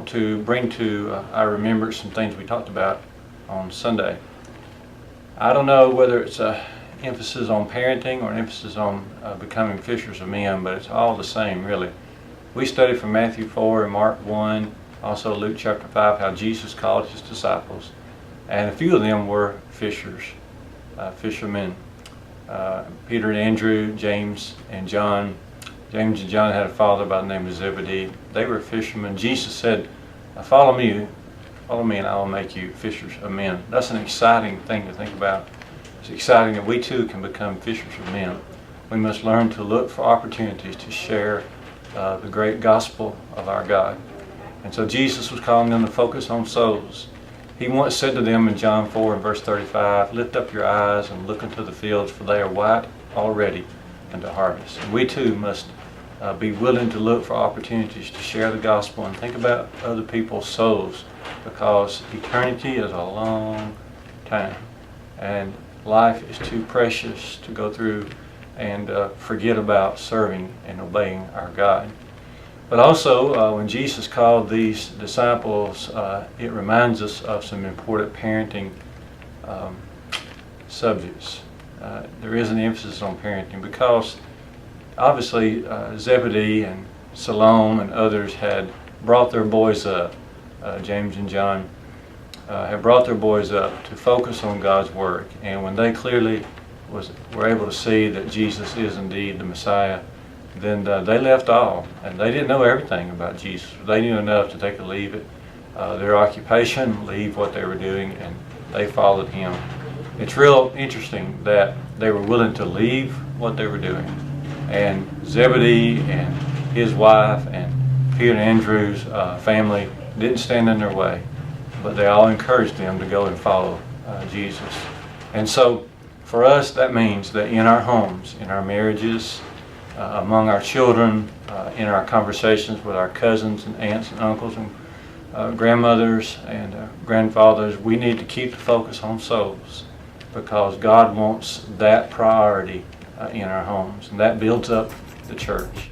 want to bring to our remembrance some things we talked about on Sunday. I don't know whether it's an emphasis on parenting or an emphasis on becoming fishers of men, but it's all the same, really. We studied from Matthew 4 and Mark 1, also Luke chapter 5, how Jesus called his disciples, and a few of them were fishers, fishermen. Peter and Andrew, James and John. James and John had a father by the name of Zebedee. They were fishermen. Jesus said, follow me and I will make you fishers of men. That's an exciting thing to think about. It's exciting that we too can become fishers of men. We must learn to look for opportunities to share the great gospel of our God. And so Jesus was calling them to focus on souls. He once said to them in John 4 and verse 35, lift up your eyes and look into the fields, for they are white already unto harvest. And we too must be willing to look for opportunities to share the gospel and think about other people's souls, because eternity is a long time and life is too precious to go through and forget about serving and obeying our God. But also, when Jesus called these disciples, it reminds us of some important parenting subjects. There is an emphasis on parenting because obviously Zebedee and Salome and others had brought their boys up. James and John have brought their boys up to focus on God's work, and when they clearly were able to see that Jesus is indeed the Messiah, then they left all, and they didn't know everything about Jesus. They knew enough to take a leave at their occupation, leave what they were doing, and they followed him. It's real interesting that they were willing to leave what they were doing, and Zebedee and his wife and Peter and Andrew's family didn't stand in their way, but they all encouraged them to go and follow Jesus. And so for us, that means that in our homes, in our marriages, among our children, in our conversations with our cousins and aunts and uncles and grandmothers and grandfathers, we need to keep the focus on souls, because God wants that priority in our homes, and that builds up the church.